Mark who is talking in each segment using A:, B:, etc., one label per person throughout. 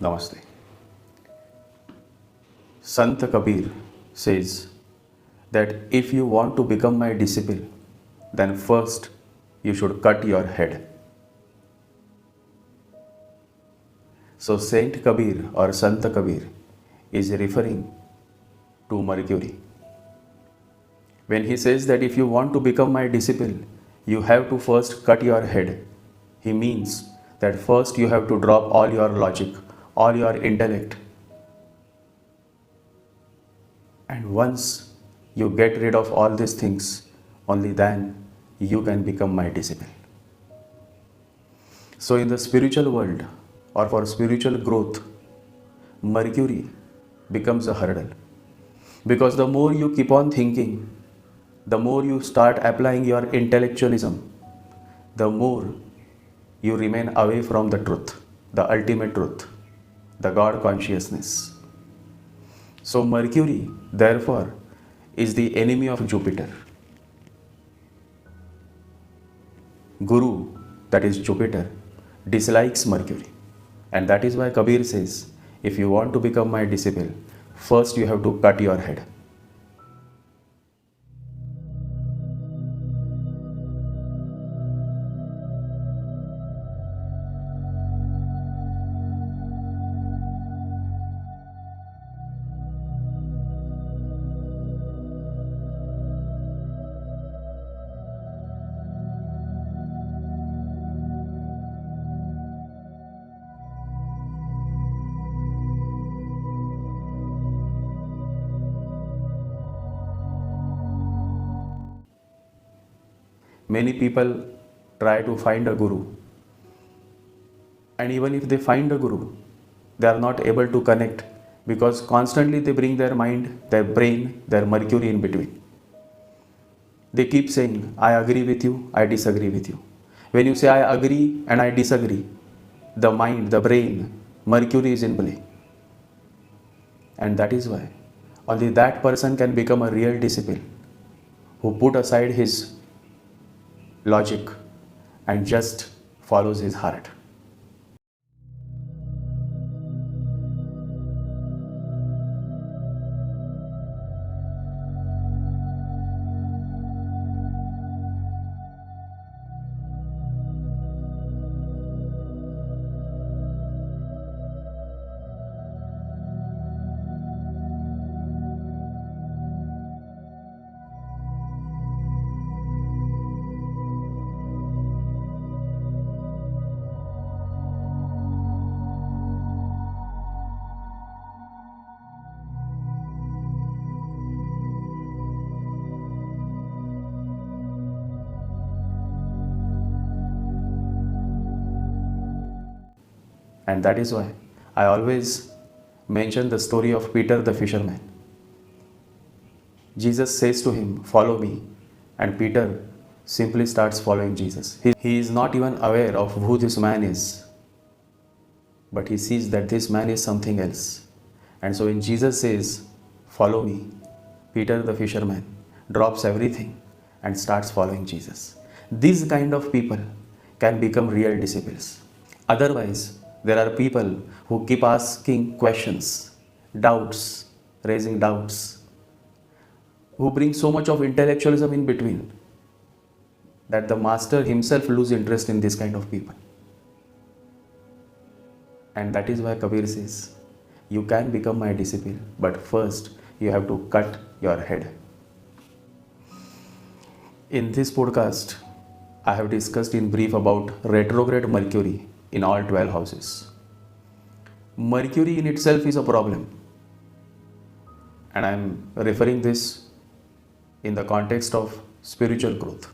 A: Namaste. Sant Kabir says that if you want to become my disciple, then first you should cut your head. So Saint Kabir or Sant Kabir is referring to Mercury. When he says that if you want to become my disciple, you have to first cut your head, he means that first you have to drop all your logic, all your intellect. And once you get rid of all these things, only then you can become my disciple. So in the spiritual world or for spiritual growth, Mercury becomes a hurdle. Because the more you keep on thinking, the more you start applying your intellectualism, the more you remain away from the truth, the ultimate truth, the God consciousness. So Mercury, therefore, is the enemy of Jupiter. Guru, that is Jupiter, dislikes Mercury. And that is why Kabir says, if you want to become my disciple, first you have to cut your head. Many people try to find a guru, and even if they find a guru, they are not able to connect because constantly they bring their mind, their brain, their Mercury in between. They keep saying, I agree with you, I disagree with you. When you say I agree and I disagree, the mind, the brain, Mercury is in play. And that is why only that person can become a real disciple who put aside his logic and just follows his heart. And that is why I always mention the story of Peter the fisherman. Jesus says to him, follow me. And Peter simply starts following Jesus. He is not even aware of who this man is. But he sees that this man is something else. And so when Jesus says, follow me, Peter the fisherman drops everything and starts following Jesus. These kind of people can become real disciples. Otherwise, there are people who keep asking questions, doubts, raising doubts, who bring so much of intellectualism in between that the master himself loses interest in this kind of people. And that is why Kabir says, you can become my disciple, but first you have to cut your head. In this podcast, I have discussed in brief about retrograde Mercury in all 12 houses. Mercury in itself is a problem. And I am referring this in the context of spiritual growth.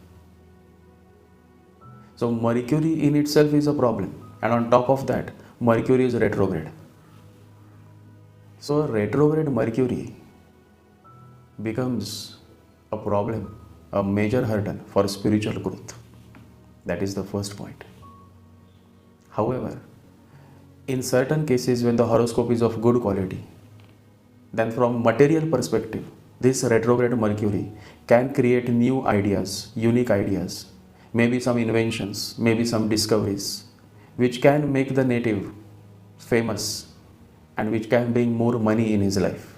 A: So Mercury in itself is a problem. And on top of that, Mercury is retrograde. So retrograde Mercury becomes a problem, a major hurdle for spiritual growth. That is the first point. However, in certain cases when the horoscope is of good quality, then from material perspective, this retrograde Mercury can create new ideas, unique ideas, maybe some inventions, maybe some discoveries, which can make the native famous and which can bring more money in his life.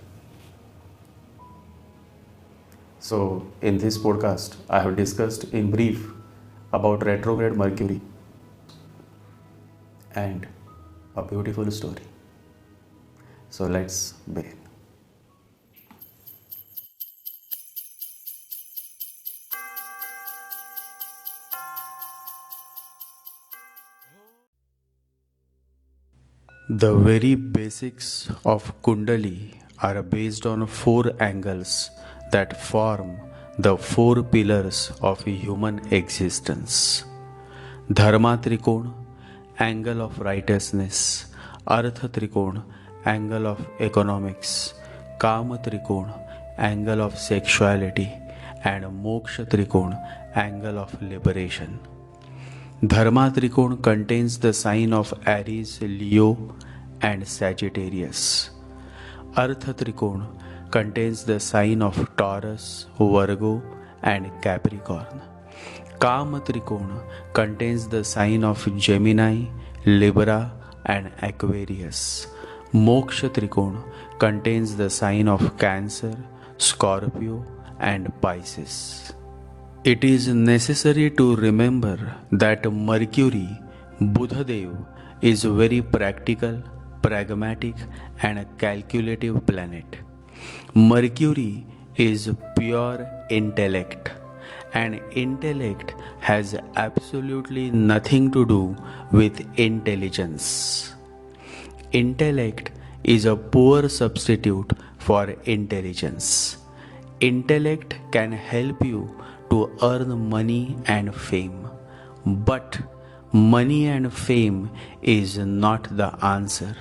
A: So, in this podcast, I have discussed in brief about retrograde Mercury and a beautiful story. So, let's begin. The very basics of Kundali are based on four angles that form the four pillars of human existence. Dharma Trikona, angle of righteousness; Artha Trikona, angle of economics; Kama Trikona, angle of sexuality; and Moksha Trikona, angle of liberation. Dharma Trikona contains the sign of Aries, Leo, and Sagittarius. Artha Trikona contains the sign of Taurus, Virgo, and Capricorn. Kama Trikona contains the sign of Gemini, Libra, and Aquarius. Moksha Trikona contains the sign of Cancer, Scorpio, and Pisces. It is necessary to remember that Mercury, Buddhadev, is a very practical, pragmatic, and calculative planet. Mercury is pure intellect, and intellect has absolutely nothing to do with intelligence. Intellect is a poor substitute for intelligence. Intellect can help you to earn money and fame, but money and fame is not the answer.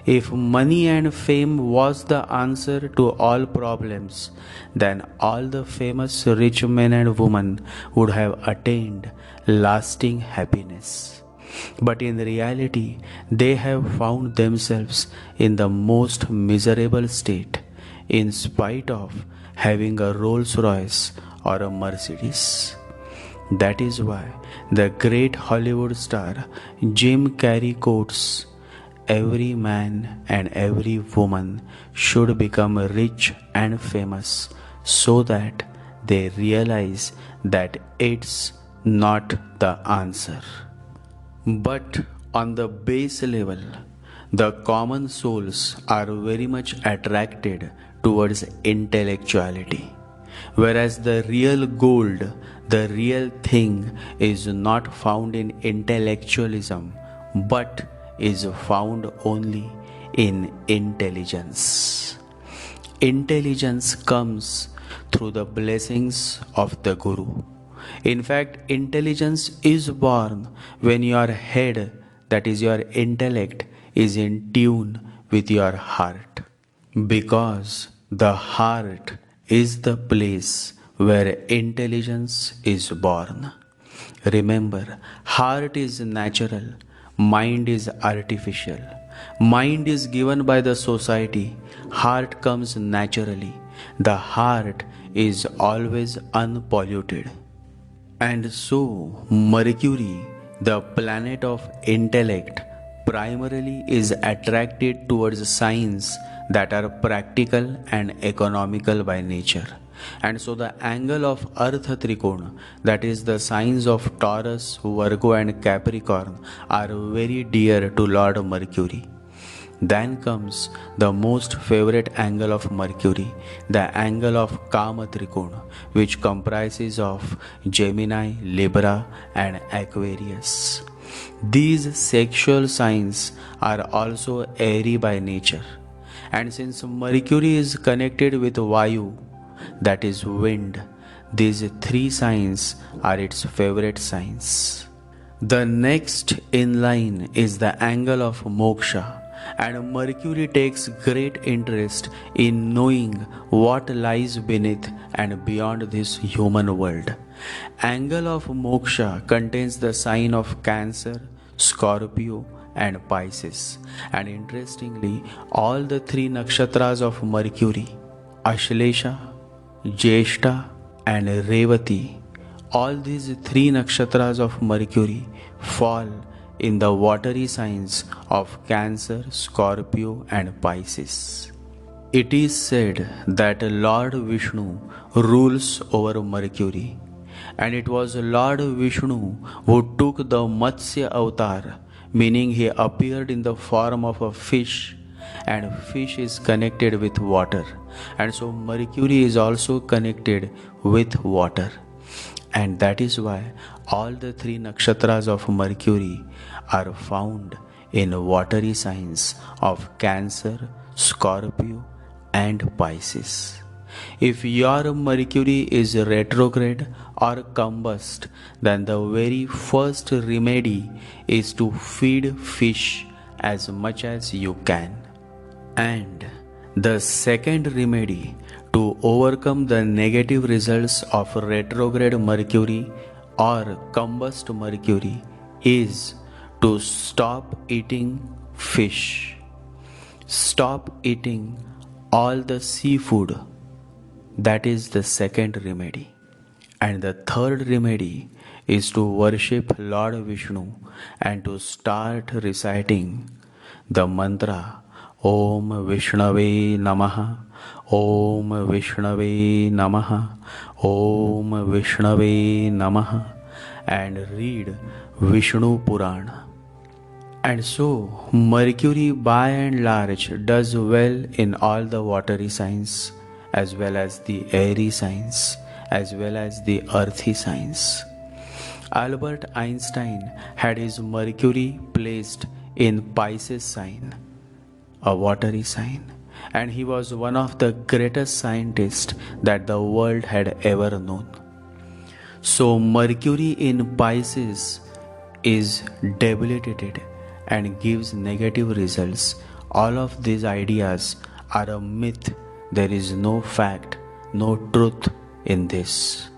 A: If money and fame was the answer to all problems, then all the famous rich men and women would have attained lasting happiness. But in reality, they have found themselves in the most miserable state, in spite of having a Rolls Royce or a Mercedes. That is why the great Hollywood star Jim Carrey quotes, "Every man and every woman should become rich and famous so that they realize that it's not the answer." But on the base level, the common souls are very much attracted towards intellectuality, whereas the real gold, the real thing, is not found in intellectualism but is found only in intelligence. Intelligence comes through the blessings of the Guru. In fact, intelligence is born when your head, that is your intellect, is in tune with your heart. Because the heart is the place where intelligence is born. Remember, heart is natural, mind is artificial. Mind is given by the society, heart comes naturally. The heart is always unpolluted. And so, Mercury, the planet of intellect, primarily is attracted towards signs that are practical and economical by nature. And so the angle of Artha Trikona, that is the signs of Taurus, Virgo, and Capricorn, are very dear to Lord Mercury. Then comes the most favorite angle of Mercury, the angle of Kama Trikona, which comprises of Gemini, Libra, and Aquarius. These sexual signs are also airy by nature. And since Mercury is connected with Vayu, that is wind, these three signs are its favorite signs. The next in line is the angle of Moksha, and Mercury takes great interest in knowing what lies beneath and beyond this human world. Angle of Moksha contains the sign of Cancer, Scorpio, and Pisces. And interestingly, all the three nakshatras of Mercury, Ashlesha, Jeshta, and Revati, all these three nakshatras of Mercury fall in the watery signs of Cancer, Scorpio, and Pisces. It is said that Lord Vishnu rules over Mercury, and it was Lord Vishnu who took the Matsya avatar, meaning he appeared in the form of a fish, and fish is connected with water, and so Mercury is also connected with water. And that is why all the three nakshatras of Mercury are found in watery signs of Cancer, Scorpio, and Pisces. If your Mercury is retrograde or combust, then the very first remedy is to feed fish as much as you can. And the second remedy to overcome the negative results of retrograde Mercury or combust Mercury is to stop eating fish. Stop eating all the seafood. That is the second remedy. And the third remedy is to worship Lord Vishnu and to start reciting the mantra Om Vishnave Namaha, Om Vishnave Namaha, Om Vishnave Namaha, and read Vishnu Purana. And so Mercury by and large does well in all the watery signs, as well as the airy signs, as well as the earthy signs. Albert Einstein had his Mercury placed in Pisces sign, a watery sign, and he was one of the greatest scientists that the world had ever known. So Mercury in Pisces is debilitated and gives negative results. All of these ideas are a myth. There is no fact, no truth in this.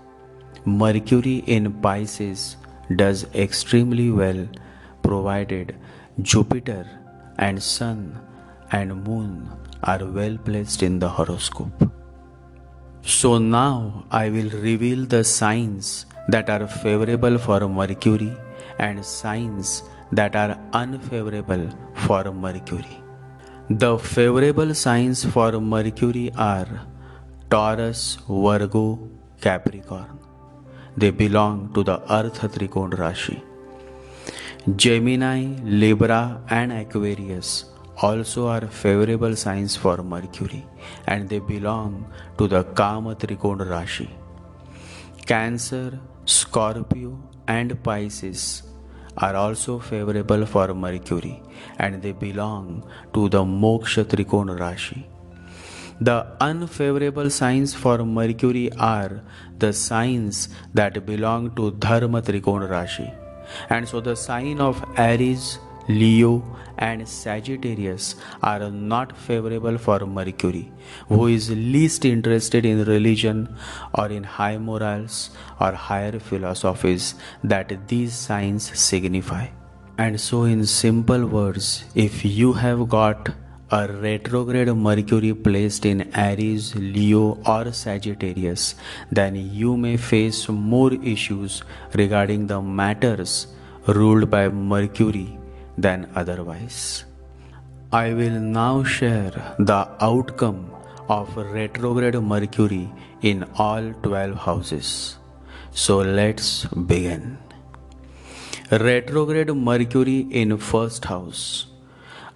A: Mercury in Pisces does extremely well provided Jupiter and Sun and Moon are well placed in the horoscope. So now I will reveal the signs that are favorable for Mercury and signs that are unfavorable for Mercury. The favorable signs for Mercury are Taurus, Virgo, Capricorn. They belong to the Earth Trikona Rashi. Gemini, Libra, and Aquarius also are favorable signs for Mercury, and they belong to the Kama Trikona Rashi. Cancer, Scorpio, and Pisces are also favorable for Mercury, and they belong to the Moksha Trikona Rashi. The unfavorable signs for Mercury are the signs that belong to Dharma Trikona Rashi. And so the sign of Aries, Leo, and Sagittarius are not favorable for Mercury, who is least interested in religion or in high morals or higher philosophies that these signs signify. And so in simple words, if you have got a retrograde Mercury placed in Aries, Leo, or Sagittarius, then you may face more issues regarding the matters ruled by Mercury than otherwise. I will now share the outcome of retrograde Mercury in all 12 houses. So let's begin. Retrograde Mercury in first house.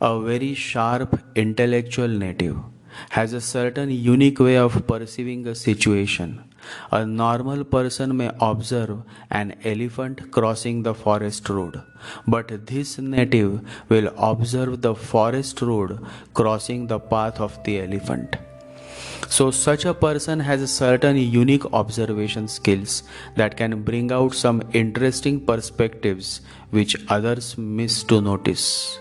A: A very sharp intellectual native has a certain unique way of perceiving a situation. A normal person may observe an elephant crossing the forest road, but this native will observe the forest road crossing the path of the elephant. So such a person has certain unique observation skills that can bring out some interesting perspectives which others miss to notice.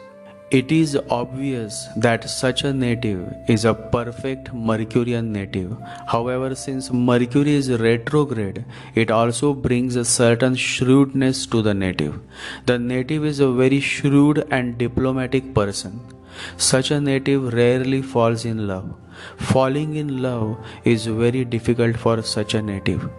A: It is obvious that such a native is a perfect Mercurian native. However, since Mercury is retrograde, it also brings a certain shrewdness to the native. The native is a very shrewd and diplomatic person. Such a native rarely falls in love. Falling in love is very difficult for such a native.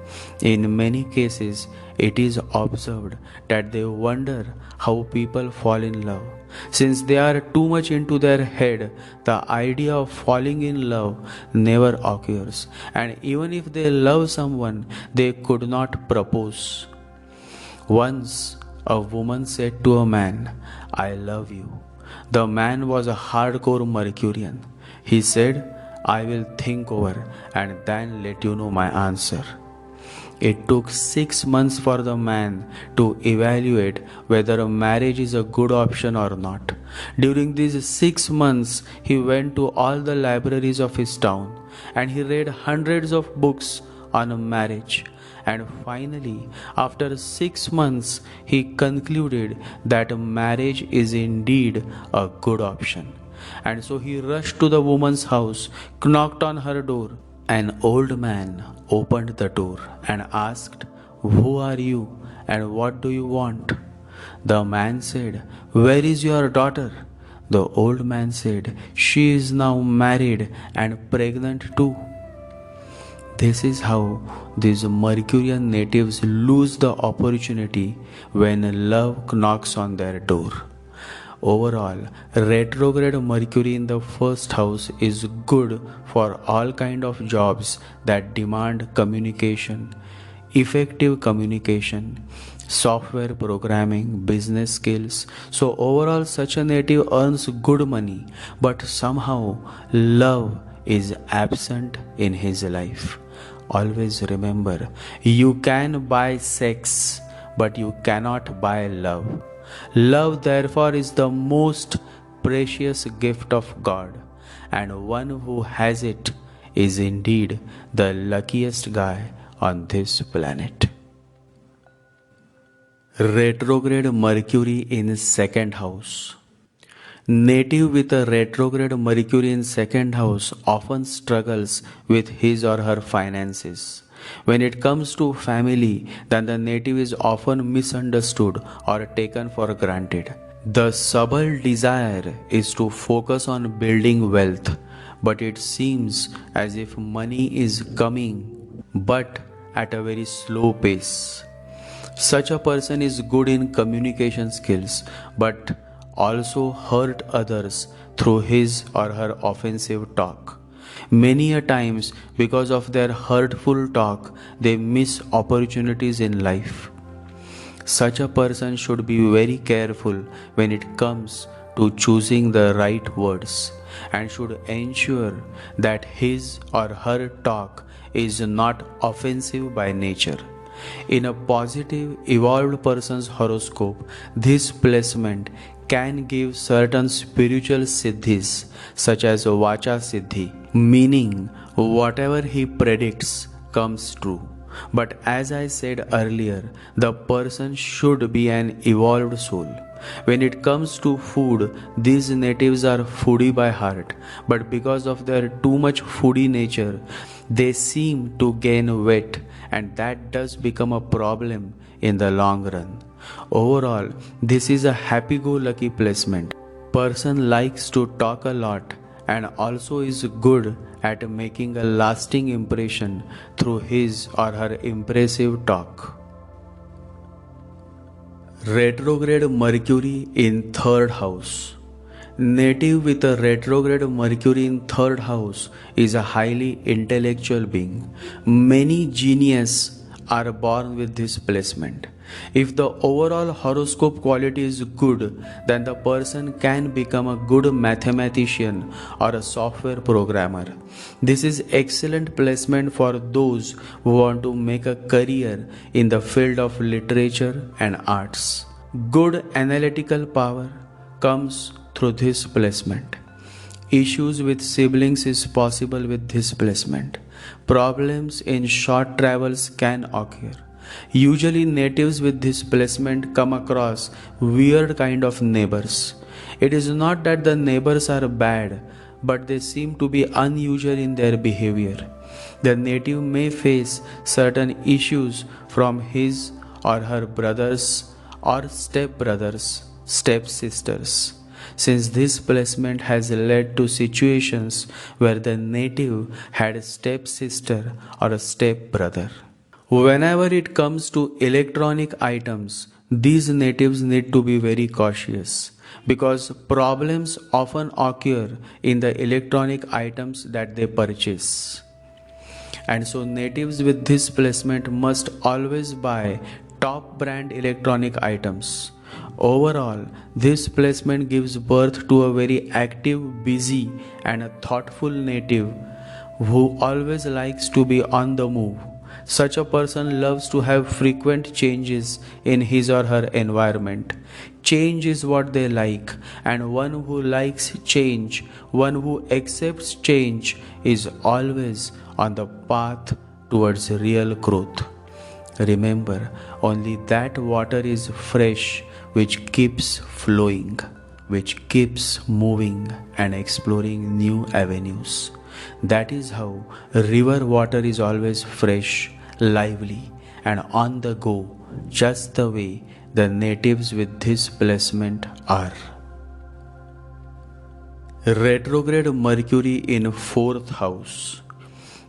A: In many cases, it is observed that they wonder how people fall in love. Since they are too much into their head, the idea of falling in love never occurs, and even if they love someone, they could not propose. Once a woman said to a man, "I love you." The man was a hardcore Mercurian. He said, "I will think over and then let you know my answer." It took 6 months for the man to evaluate whether a marriage is a good option or not. During these 6 months, he went to all the libraries of his town and he read hundreds of books on marriage. And finally, after 6 months, he concluded that marriage is indeed a good option. And so he rushed to the woman's house, knocked on her door. An old man opened the door and asked, "Who are you and what do you want?" The man said, "Where is your daughter?" The old man said, "She is now married and pregnant too." This is how these Mercurian natives lose the opportunity when love knocks on their door. Overall, retrograde Mercury in the first house is good for all kind of jobs that demand communication, effective communication, software programming, business skills. So overall, such a native earns good money, but somehow love is absent in his life. Always remember, you can buy sex, but you cannot buy love. Love, therefore, is the most precious gift of God, and one who has it is indeed the luckiest guy on this planet. Retrograde Mercury in second house. Native with a retrograde Mercury in second house often struggles with his or her finances. When it comes to family, then the native is often misunderstood or taken for granted. The subtle desire is to focus on building wealth, but it seems as if money is coming, but at a very slow pace. Such a person is good in communication skills, but also hurt others through his or her offensive talk. Many a times, because of their hurtful talk, they miss opportunities in life. Such a person should be very careful when it comes to choosing the right words and should ensure that his or her talk is not offensive by nature. In a positive, evolved person's horoscope, this placement can give certain spiritual siddhis such as Vacha Siddhi, meaning whatever he predicts comes true. But as I said earlier, the person should be an evolved soul. When it comes to food, these natives are foodie by heart, but because of their too much foodie nature, they seem to gain weight, and that does become a problem in the long run. Overall, this is a happy-go-lucky placement. Person likes to talk a lot and also is good at making a lasting impression through his or her impressive talk. Retrograde Mercury in third house. Native with a retrograde Mercury in third house is a highly intellectual being. Many geniuses are born with this placement. If the overall horoscope quality is good, then the person can become a good mathematician or a software programmer. This is excellent placement for those who want to make a career in the field of literature and arts. Good analytical power comes through this placement. Issues with siblings is possible with this placement. Problems in short travels can occur. Usually natives with this placement come across weird kind of neighbors. It is not that the neighbors are bad, but they seem to be unusual in their behavior. The native may face certain issues from his or her brothers or stepbrothers, stepsisters. since this placement has led to situations where the native had a stepsister or a stepbrother. Whenever it comes to electronic items, these natives need to be very cautious because problems often occur in the electronic items that they purchase. And so natives with this placement must always buy top brand electronic items. Overall, this placement gives birth to a very active, busy, and a thoughtful native who always likes to be on the move. Such a person loves to have frequent changes in his or her environment. Change is what they like, and one who likes change, one who accepts change, is always on the path towards real growth. Remember, only that water is fresh which keeps flowing, which keeps moving and exploring new avenues. That is how river water is always fresh, lively, and on the go, just the way the natives with this placement are. Retrograde Mercury in 4th house.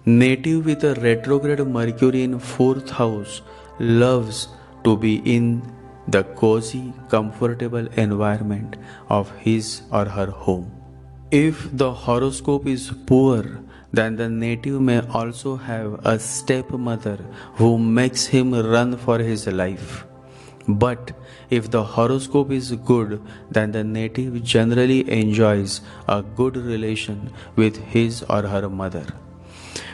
A: Native with a retrograde Mercury in 4th house loves to be in the cozy, comfortable environment of his or her home. If the horoscope is poor, then the native may also have a stepmother who makes him run for his life. But if the horoscope is good, then the native generally enjoys a good relation with his or her mother.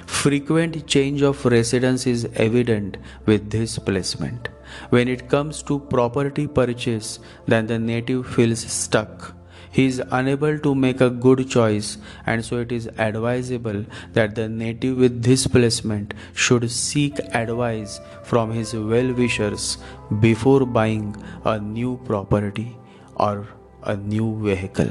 A: Frequent change of residence is evident with this placement. When it comes to property purchase, then the native feels stuck. He is unable to make a good choice, and so it is advisable that the native with this placement should seek advice from his well-wishers before buying a new property or a new vehicle.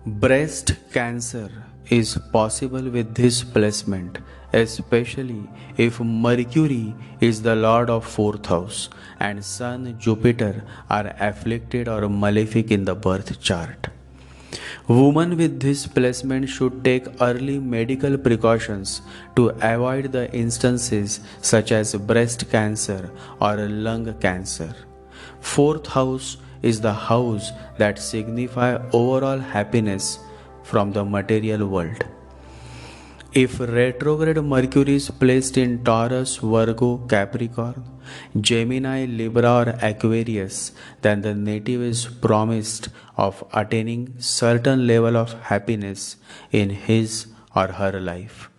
A: Breast cancer is possible with this placement, especially if Mercury is the lord of 4th house and Sun, Jupiter are afflicted or malefic in the birth chart. Women with this placement should take early medical precautions to avoid the instances such as breast cancer or lung cancer. 4th house is the house that signifies overall happiness from the material world. If retrograde Mercury is placed in Taurus, Virgo, Capricorn, Gemini, Libra or Aquarius, then the native is promised of attaining certain level of happiness in his or her life,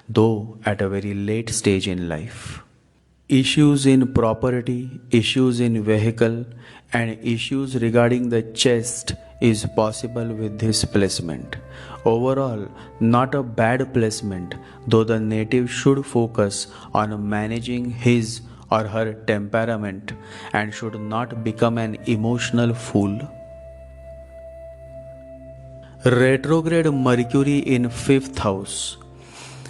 A: though at a very late stage in life. Issues in property, issues in vehicle, and issues regarding the chest is possible with this placement. Overall, not a bad placement, though the native should focus on managing his or her temperament and should not become an emotional fool. Retrograde Mercury in 5th house.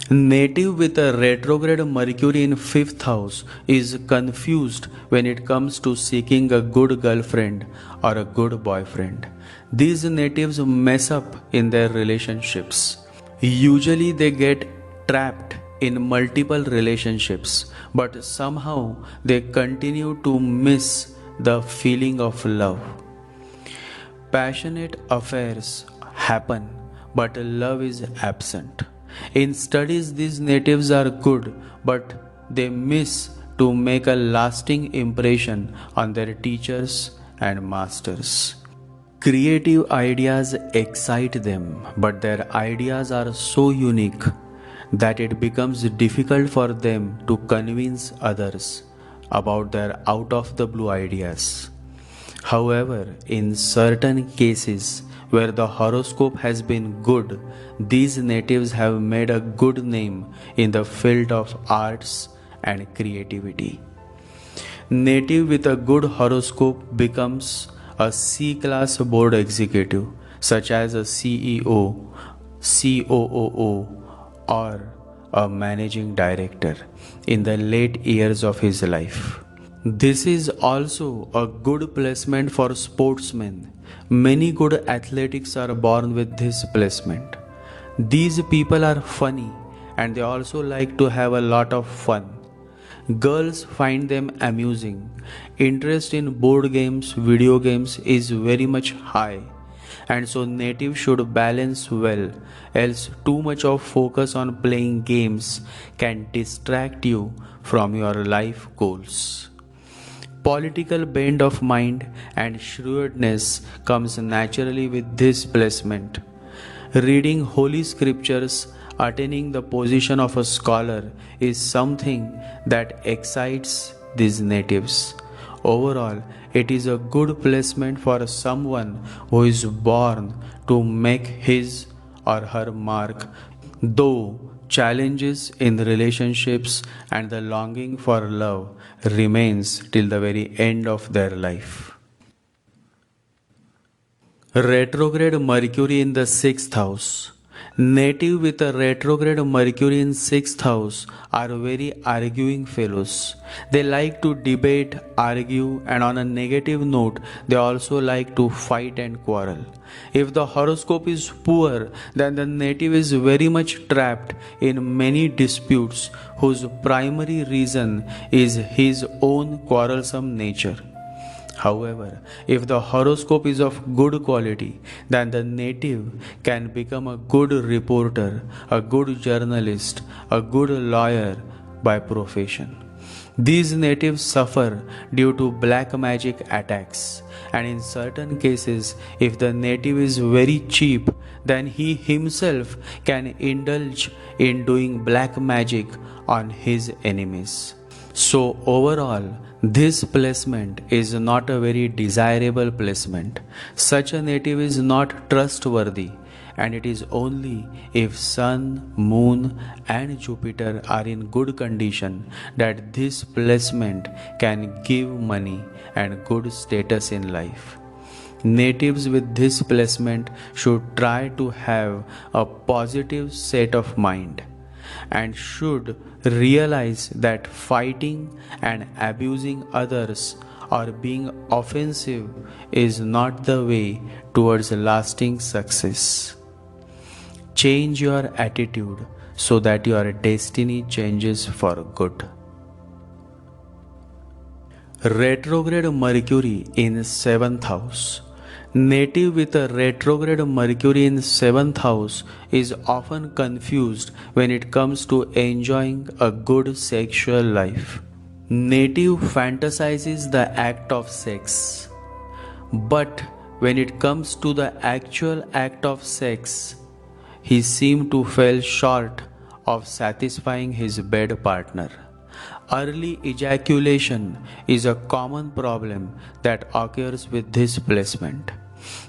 A: Native with a retrograde Mercury in 5th house is confused when it comes to seeking a good girlfriend or a good boyfriend. These natives mess up in their relationships. Usually they get trapped in multiple relationships, but somehow they continue to miss the feeling of love. Passionate affairs happen, but love is absent. In studies, these natives are good, but they miss to make a lasting impression on their teachers and masters. Creative ideas excite them, but their ideas are so unique that it becomes difficult for them to convince others about their out-of-the-blue ideas. However, in certain cases where the horoscope has been good, these natives have made a good name in the field of arts and creativity. Native with a good horoscope becomes a C-class board executive, such as a CEO, COO, or a managing director in the late years of his life. This is also a good placement for sportsmen Many good athletics are born with this placement. These people are funny and they also like to have a lot of fun. Girls find them amusing. Interest in board games, video games is very much high, and so native should balance well, else too much of focus on playing games can distract you from your life goals. Political bend of mind and shrewdness comes naturally with this placement. Reading holy scriptures, attaining the position of a scholar is something that excites these natives. Overall, it is a good placement for someone who is born to make his or her mark, though challenges in relationships and the longing for love remains till the very end of their life. Retrograde Mercury in the 6th house. Native with a retrograde Mercury in 6th house are very arguing fellows. They like to debate, argue, and on a negative note, they also like to fight and quarrel. If the horoscope is poor, then the native is very much trapped in many disputes whose primary reason is his own quarrelsome nature. However, if the horoscope is of good quality, then the native can become a good reporter, a good journalist, a good lawyer by profession. These natives suffer due to black magic attacks, and in certain cases, if the native is very cheap, then he himself can indulge in doing black magic on his enemies. So, overall, this placement is not a very desirable placement. Such a native is not trustworthy, and it is only if Sun, Moon, and Jupiter are in good condition that this placement can give money and good status in life. Natives with this placement should try to have a positive set of mind and should realize that fighting and abusing others or being offensive is not the way towards lasting success. Change your attitude so that your destiny changes for good. Retrograde Mercury in 7th house. Native with a retrograde Mercury in 7th house is often confused when it comes to enjoying a good sexual life. Native fantasizes the act of sex, but when it comes to the actual act of sex, he seems to fall short of satisfying his bed partner. Early ejaculation is a common problem that occurs with this placement.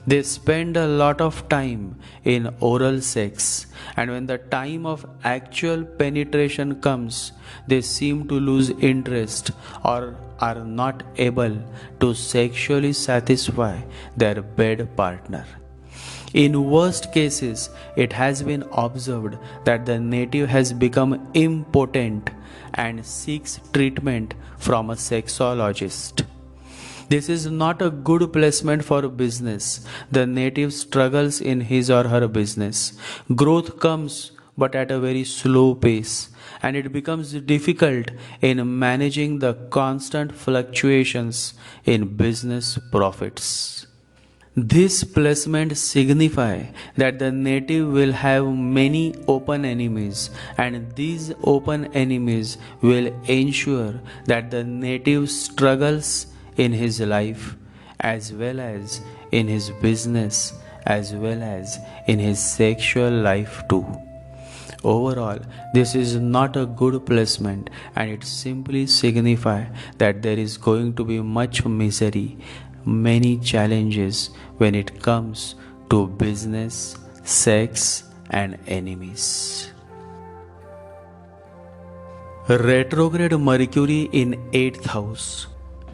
A: They spend a lot of time in oral sex, and when the time of actual penetration comes, they seem to lose interest or are not able to sexually satisfy their bed partner. In worst cases, it has been observed that the native has become impotent and seeks treatment from a sexologist. This is not a good placement for business. The native struggles in his or her business. Growth comes but at a very slow pace, and it becomes difficult in managing the constant fluctuations in business profits. This placement signifies that the native will have many open enemies, and these open enemies will ensure that the native struggles in his life as well as in his business as well as in his sexual life too. Overall, this is not a good placement, and it simply signifies that there is going to be much misery, many challenges when it comes to business, sex, and enemies. Retrograde Mercury in 8th house.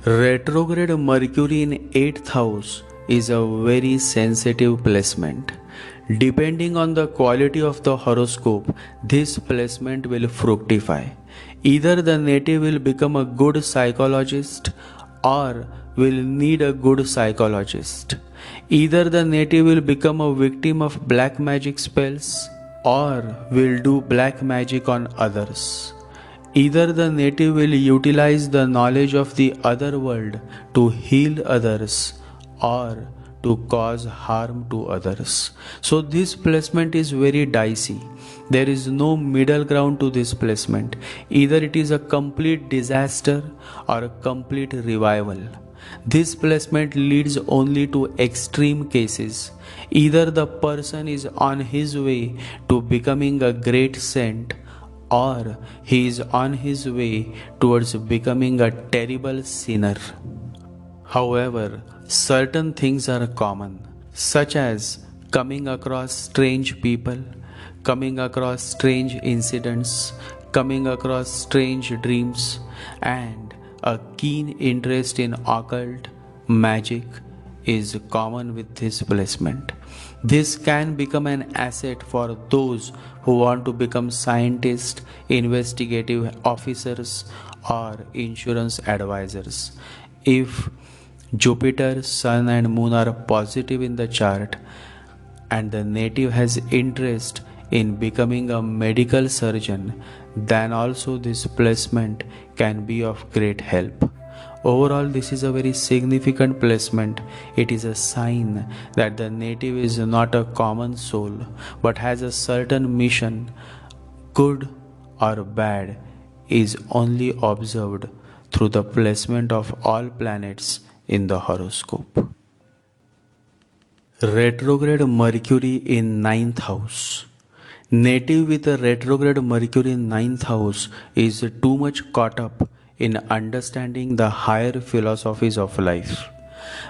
A: Retrograde Mercury in 8th house is a very sensitive placement. Depending on the quality of the horoscope, this placement will fructify. Either the native will become a good psychologist or will need a good psychologist. Either the native will become a victim of black magic spells or will do black magic on others. Either the native will utilize the knowledge of the other world to heal others or to cause harm to others. So this placement is very dicey. There is no middle ground to this placement. Either it is a complete disaster or a complete revival. This placement leads only to extreme cases. Either the person is on his way to becoming a great saint, or he is on his way towards becoming a terrible sinner. However, certain things are common, such as coming across strange people, coming across strange incidents, coming across strange dreams, and a keen interest in occult magic is common with this placement. This can become an asset for those who want to become scientists, investigative officers, or insurance advisors. If Jupiter, Sun, and Moon are positive in the chart, and the native has interest in becoming a medical surgeon, then also this placement can be of great help. Overall, this is a very significant placement. It is a sign that the native is not a common soul but has a certain mission. Good or bad is only observed through the placement of all planets in the horoscope. Retrograde Mercury in ninth house. Native with a retrograde Mercury in ninth house is too much caught up in understanding the higher philosophies of life.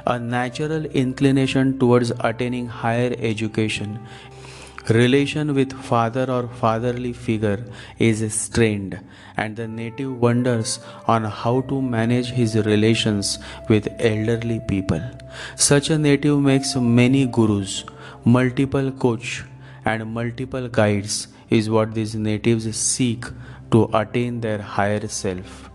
A: A natural inclination towards attaining higher education, relation with father or fatherly figure is strained, and the native wonders on how to manage his relations with elderly people. Such a native makes many gurus, multiple coach, and multiple guides is what these natives seek to attain their higher self.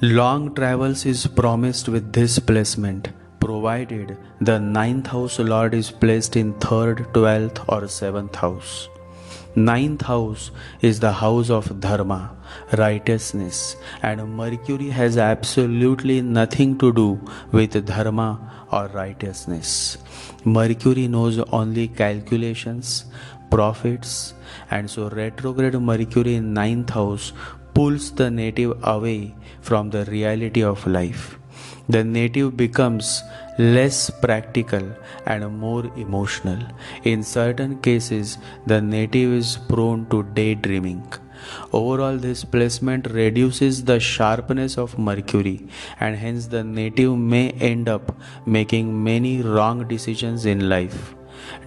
A: Long travels is promised with this placement, provided the ninth house lord is placed in 3rd, 12th, or 7th house. Ninth house is the house of dharma, righteousness, and Mercury has absolutely nothing to do with dharma or righteousness. Mercury knows only calculations, profits, and so retrograde Mercury in ninth house pulls the native away from the reality of life. The native becomes less practical and more emotional. In certain cases, the native is prone to daydreaming. Overall, this placement reduces the sharpness of Mercury, and hence the native may end up making many wrong decisions in life.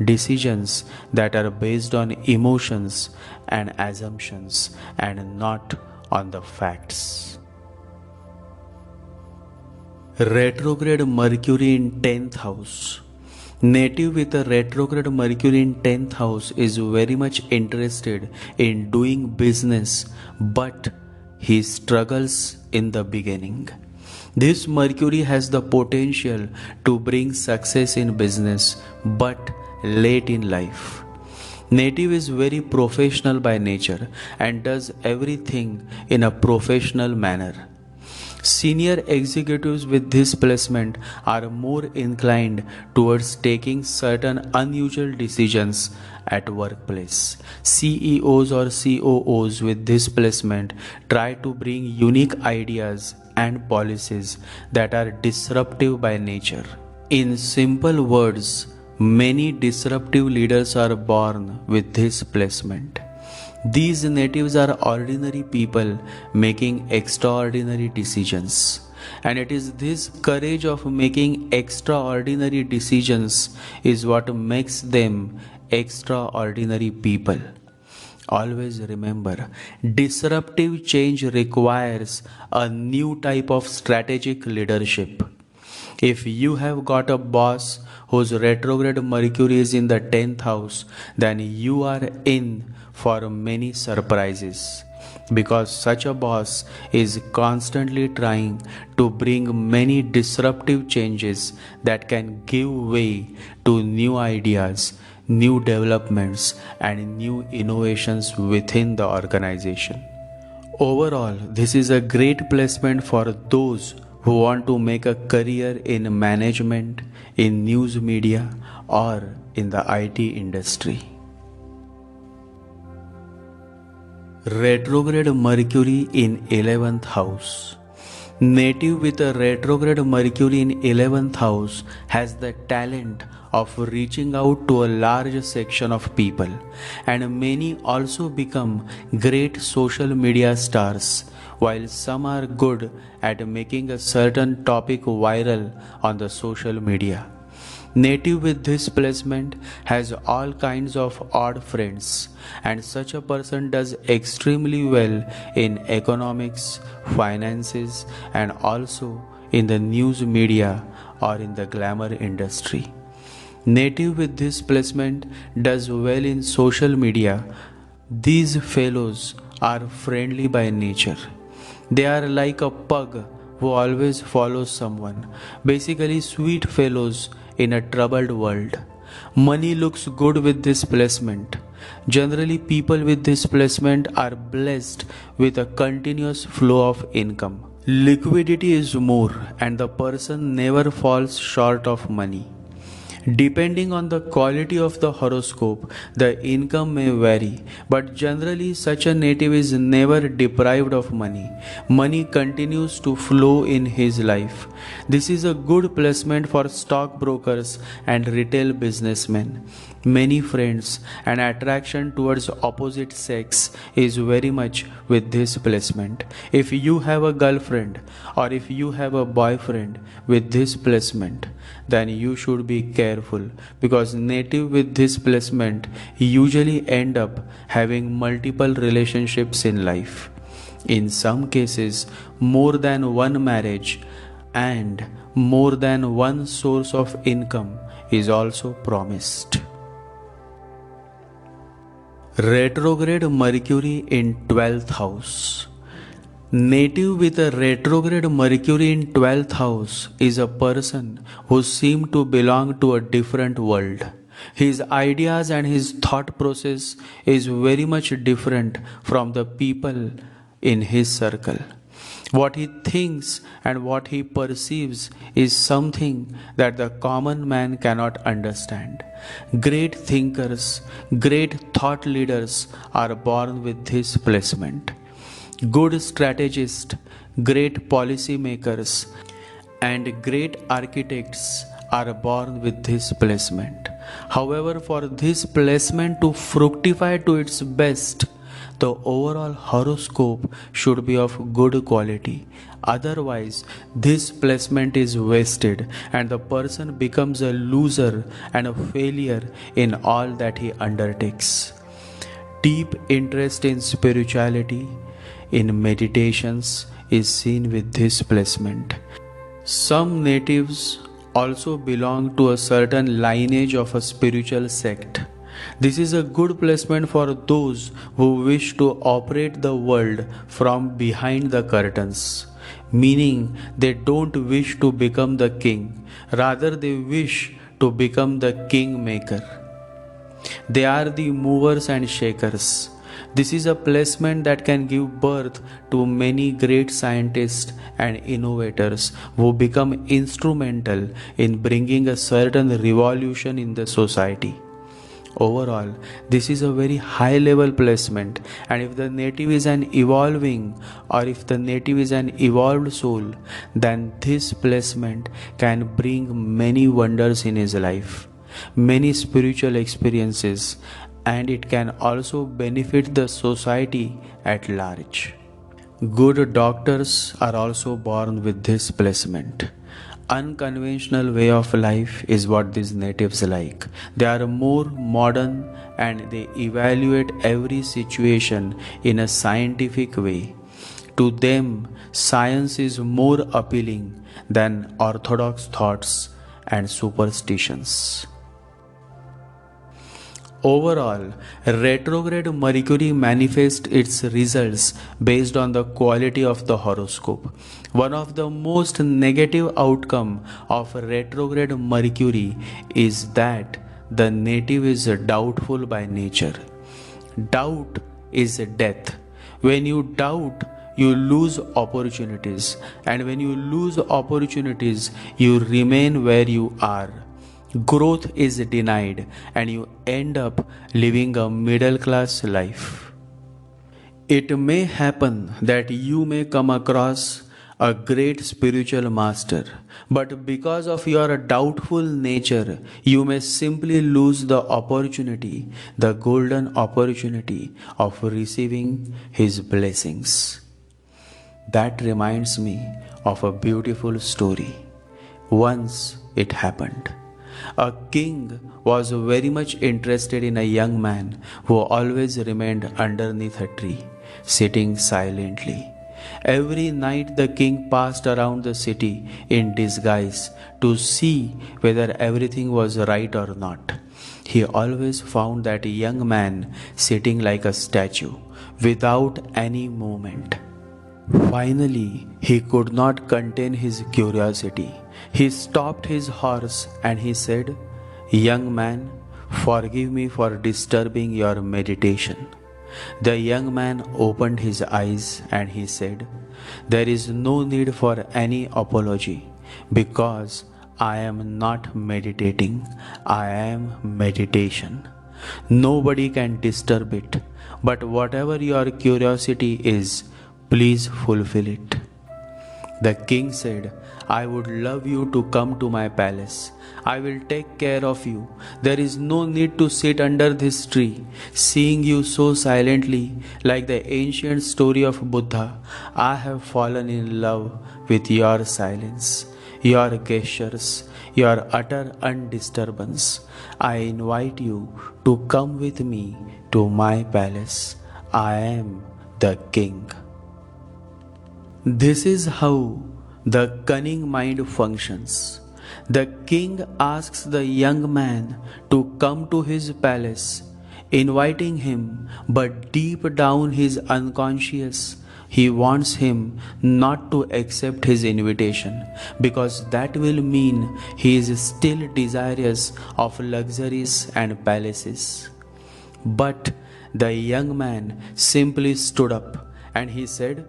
A: Decisions that are based on emotions and assumptions and not on the facts. Retrograde Mercury in 10th house. Native with a retrograde Mercury in 10th house is very much interested in doing business, but he struggles in the beginning. This Mercury has the potential to bring success in business, but late in life. Native is very professional by nature and does everything in a professional manner. Senior executives with this placement are more inclined towards taking certain unusual decisions at workplace. CEOs or COOs with this placement try to bring unique ideas and policies that are disruptive by nature. In simple words, many disruptive leaders are born with this placement. These natives are ordinary people making extraordinary decisions. And it is this courage of making extraordinary decisions is what makes them extraordinary people. Always remember, disruptive change requires a new type of strategic leadership. If you have got a boss whose retrograde Mercury is in the 10th house, then you are in for many surprises. because such a boss is constantly trying to bring many disruptive changes that can give way to new ideas, new developments, and new innovations within the organization. Overall, this is a great placement for those who want to make a career in management, in news media, or in the IT industry. Retrograde Mercury in 11th house. Native with a retrograde Mercury in 11th house has the talent of reaching out to a large section of people, and many also become great social media stars, while some are good at making a certain topic viral on the social media. Native with this placement has all kinds of odd friends, and such a person does extremely well in economics, finances, and also in the news media or in the glamour industry. Native with this placement does well in social media. These fellows are friendly by nature. They are like a pug who always follows someone, basically, sweet fellows in a troubled world. Money looks good with this placement. Generally, people with this placement are blessed with a continuous flow of income. Liquidity is more, and the person never falls short of money. Depending on the quality of the horoscope, the income may vary, but generally, such a native is never deprived of money. Money continues to flow in his life. This is a good placement for stockbrokers and retail businessmen. Many friends and attraction towards opposite sex is very much with this placement. If you have a girlfriend or if you have a boyfriend with this placement, then you should be careful, because native with this placement usually end up having multiple relationships in life. In some cases, more than one marriage and more than one source of income is also promised. Retrograde Mercury in 12th house. Native with a retrograde Mercury in 12th house is a person who seems to belong to a different world. His ideas and his thought process is very much different from the people in his circle. What he thinks and what he perceives is something that the common man cannot understand. Great thinkers, great thought leaders are born with this placement. Good strategists, great policy makers, and great architects are born with this placement. However, for this placement to fructify to its best, the overall horoscope should be of good quality. Otherwise, this placement is wasted and the person becomes a loser and a failure in all that he undertakes. Deep interest in spirituality, in meditations, is seen with this placement. Some natives also belong to a certain lineage of a spiritual sect. This is a good placement for those who wish to operate the world from behind the curtains, meaning they don't wish to become the king, rather, they wish to become the kingmaker. They are the movers and shakers. This is a placement that can give birth to many great scientists and innovators who become instrumental in bringing a certain revolution in the society. Overall, this is a very high level placement, and if the native is an evolving or if the native is an evolved soul, then this placement can bring many wonders in his life, many spiritual experiences, and it can also benefit the society at large. Good doctors are also born with this placement. Unconventional way of life is what these natives like. They are more modern and they evaluate every situation in a scientific way. To them, science is more appealing than orthodox thoughts and superstitions. Overall, retrograde Mercury manifests its results based on the quality of the horoscope. One of the most negative outcome of retrograde Mercury is that the native is doubtful by nature. Doubt is death. When you doubt, you lose opportunities, and when you lose opportunities, you remain where you are. Growth is denied, and you end up living a middle class life. It may happen that you may come across a great spiritual master, but because of your doubtful nature, you may simply lose the opportunity, the golden opportunity of receiving his blessings. That reminds me of a beautiful story. Once it happened. A king was very much interested in a young man who always remained underneath a tree, sitting silently. Every night the king passed around the city in disguise to see whether everything was right or not. He always found that young man sitting like a statue, without any movement. Finally, he could not contain his curiosity. He stopped his horse and he said, "Young man, forgive me for disturbing your meditation." The young man opened his eyes and he said, "There is no need for any apology because I am not meditating, I am meditation. Nobody can disturb it, but whatever your curiosity is, please fulfill it." The king said, "I would love you to come to my palace. I will take care of you. There is no need to sit under this tree. Seeing you so silently, like the ancient story of Buddha, I have fallen in love with your silence, your gestures, your utter undisturbance. I invite you to come with me to my palace. I am the king." This is how the cunning mind functions. The king asks the young man to come to his palace, inviting him, but deep down he is unconscious. He wants him not to accept his invitation because that will mean he is still desirous of luxuries and palaces. But the young man simply stood up and he said,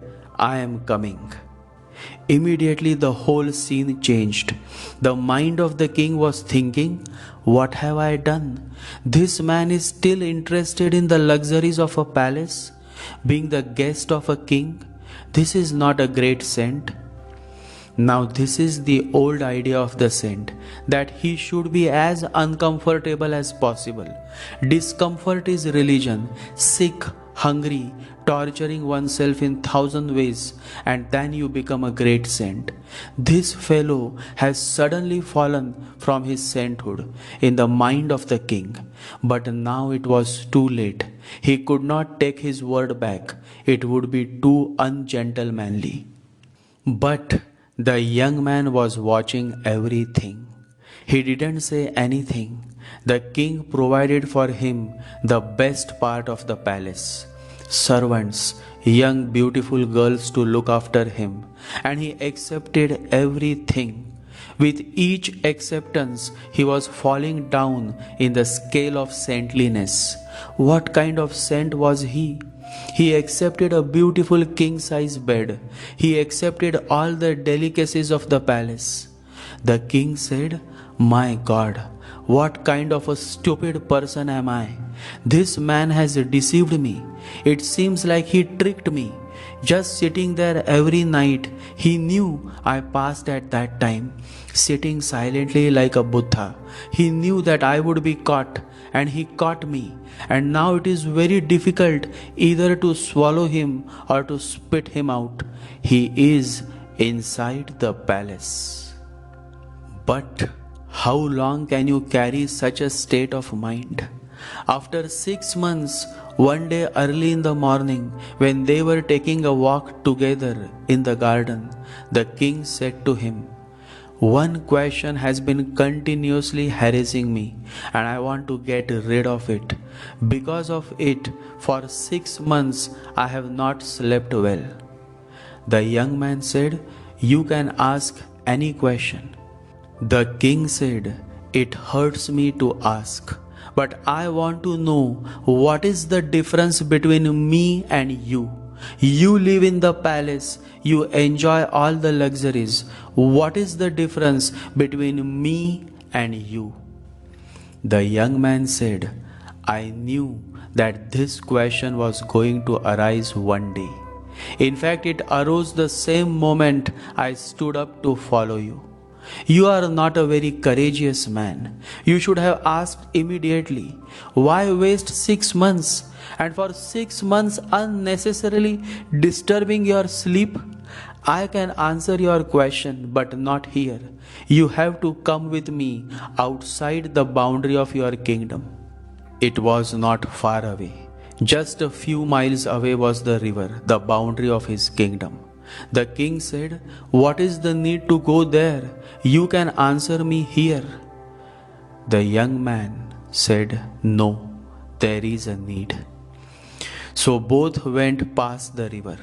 A: "I am coming." Immediately the whole scene changed. The mind of the king was thinking, "What have I done? This man is still interested in the luxuries of a palace, being the guest of a king. This is not a great saint." Now this is the old idea of the saint, that he should be as uncomfortable as possible. Discomfort is religion, sick, hungry, torturing oneself in thousand ways, and then you become a great saint. This fellow has suddenly fallen from his sainthood in the mind of the king. But now it was too late. He could not take his word back. It would be too ungentlemanly. But the young man was watching everything. He didn't say anything. The king provided for him the best part of the palace. Servants, young beautiful girls to look after him, and he accepted everything. With each acceptance, he was falling down in the scale of saintliness. What kind of saint was he? He accepted a beautiful king-size bed. He accepted all the delicacies of the palace. The king said, "My God, what kind of a stupid person am I? This man has deceived me. It seems like he tricked me. Just sitting there every night, he knew I passed at that time, sitting silently like a Buddha. He knew that I would be caught, and he caught me. And now it is very difficult either to swallow him or to spit him out. He is inside the palace." But how long can you carry such a state of mind? After 6 months, one day early in the morning, when they were taking a walk together in the garden, the king said to him, One question has been continuously harassing me and I want to get rid of it. Because of it, for 6 months I have not slept well. The young man said, "You can ask any question." The king said, "It hurts me to ask, but I want to know what is the difference between me and you. You live in the palace, you enjoy all the luxuries. What is the difference between me and you?" The young man said, "I knew that this question was going to arise one day. In fact, it arose the same moment I stood up to follow you. You are not a very courageous man. You should have asked immediately. Why waste 6 months? And for 6 months unnecessarily disturbing your sleep? I can answer your question, but not here. You have to come with me outside the boundary of your kingdom." It was not far away. Just a few miles away was the river, the boundary of his kingdom. The king said, "What is the need to go there? You can answer me here." The young man said, "No, there is a need." So both went past the river.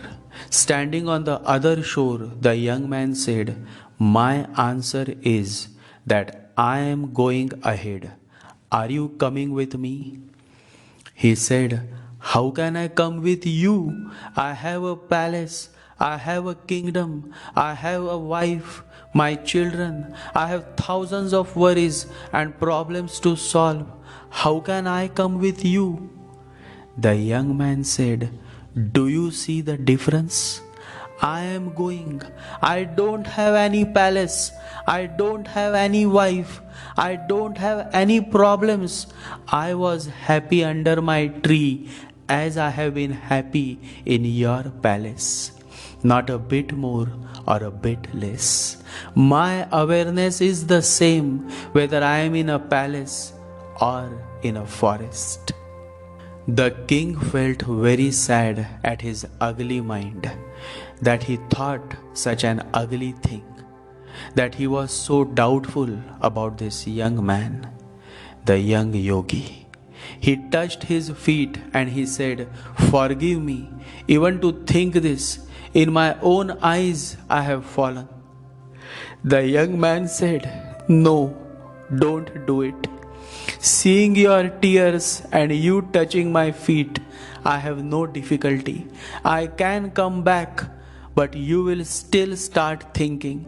A: Standing on the other shore, the young man said, "My answer is that I am going ahead. Are you coming with me?" He said, "How can I come with you? I have a palace. I have a kingdom. I have a wife, my children. I have thousands of worries and problems to solve. How can I come with you?" The young man said, "Do you see the difference? I am going. I don't have any palace. I don't have any wife. I don't have any problems. I was happy under my tree as I have been happy in your palace. Not a bit more or a bit less. My awareness is the same whether I am in a palace or in a forest." The king felt very sad at his ugly mind, that he thought such an ugly thing, that he was so doubtful about this young man, the young yogi. He touched his feet and he said, "Forgive me, even to think this. In my own eyes I have fallen." The young man said, "No, don't do it. Seeing your tears and you touching my feet, I have no difficulty. I can come back, but you will still start thinking,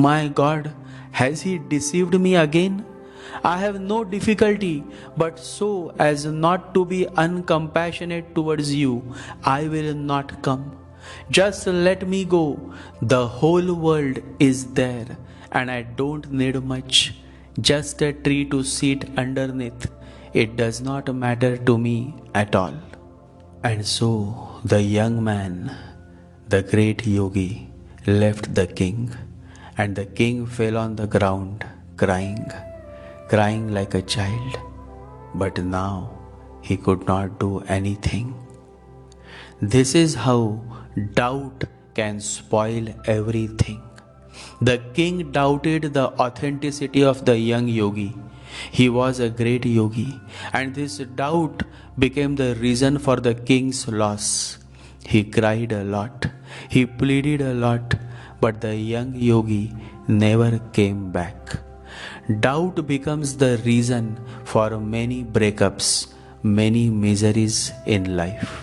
A: 'My God, has he deceived me again?' I have no difficulty, but so as not to be uncompassionate towards you, I will not come. Just let me go. The whole world is there, and I don't need much. Just a tree to sit underneath. It does not matter to me at all." And so the young man, the great yogi, left the king, and the king fell on the ground crying like a child. But now he could not do anything. This is how doubt can spoil everything. The king doubted the authenticity of the young yogi. He was a great yogi, and this doubt became the reason for the king's loss. He cried a lot, he pleaded a lot, but the young yogi never came back. Doubt becomes the reason for many breakups, many miseries in life.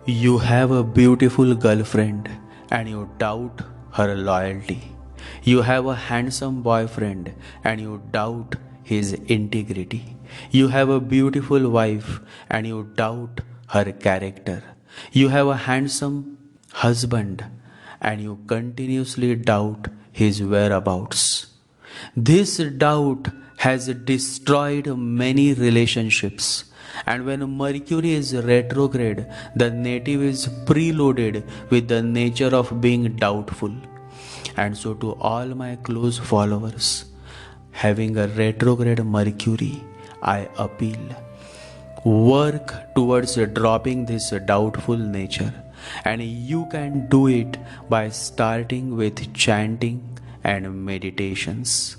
A: You have a beautiful girlfriend and you doubt her loyalty. You have a handsome boyfriend and you doubt his integrity. You have a beautiful wife and you doubt her character. You have a handsome husband and you continuously doubt his whereabouts. This doubt has destroyed many relationships. And when Mercury is retrograde, the native is preloaded with the nature of being doubtful. And so to all my close followers, having a retrograde Mercury, I appeal, work towards dropping this doubtful nature. And you can do it by starting with chanting and meditations.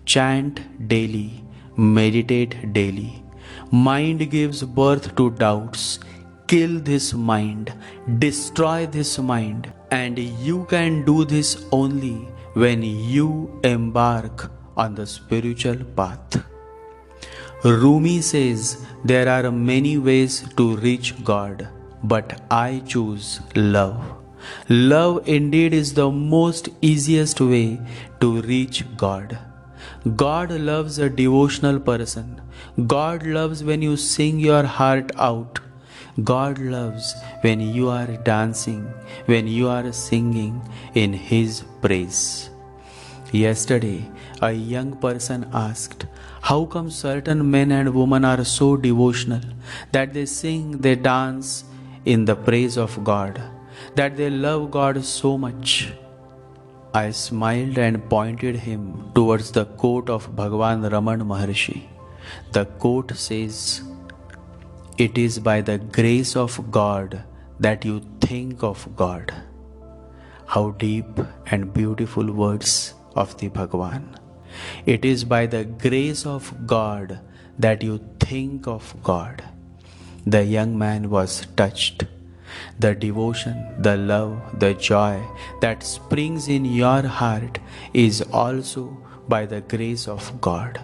A: Chant daily, meditate daily. Mind gives birth to doubts. Kill this mind, destroy this mind, and you can do this only when you embark on the spiritual path. Rumi says there are many ways to reach God, but I choose love. Love indeed is the most easiest way to reach God. God loves a devotional person. God loves when you sing your heart out. God loves when you are dancing, when you are singing in His praise. Yesterday, a young person asked, how come certain men and women are so devotional that they sing, they dance in the praise of God, that they love God so much? I smiled and pointed him towards the quote of Bhagavan Raman Maharshi. The quote says, "It is by the grace of God that you think of God." How deep and beautiful words of the Bhagavan. It is by the grace of God that you think of God. The young man was touched. The devotion, the love, the joy that springs in your heart is also by the grace of God.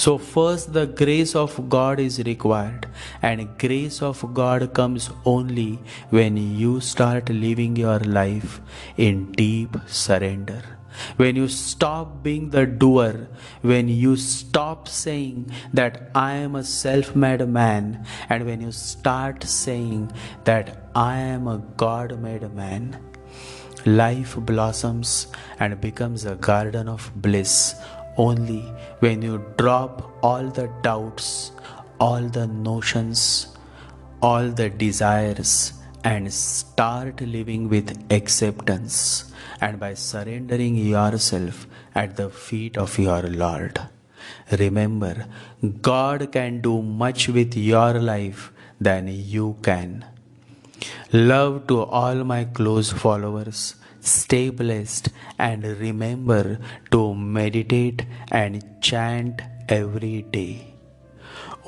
A: So first the grace of God is required, and grace of God comes only when you start living your life in deep surrender. When you stop being the doer, when you stop saying that I am a self-made man, and when you start saying that I am a God-made man, life blossoms and becomes a garden of bliss only when you drop all the doubts, all the notions, all the desires, and start living with acceptance, and by surrendering yourself at the feet of your Lord. Remember, God can do much with your life than you can. Love to all my close followers. Stay blessed and remember to meditate and chant every day.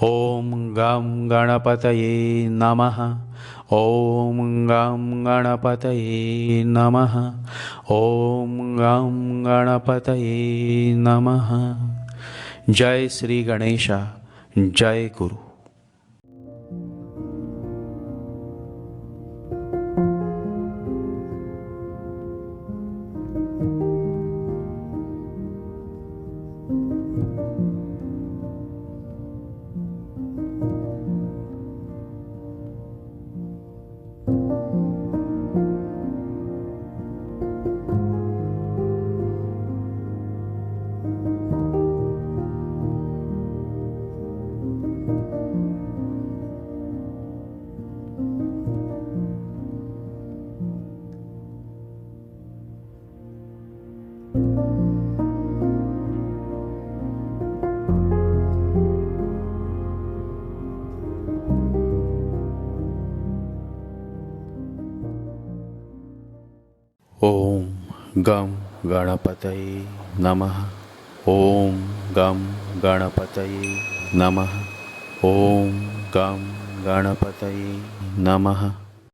A: Om Gam Ganapataye Namaha. Om Gam Ganapataye Namaha. Om Gam Ganapataye Namaha. Jai Sri Ganesha. Jai Guru. Om Gam Ganapataye Namaha. Om Gam Ganapataye Namaha. Om Gam Ganapataye Namaha.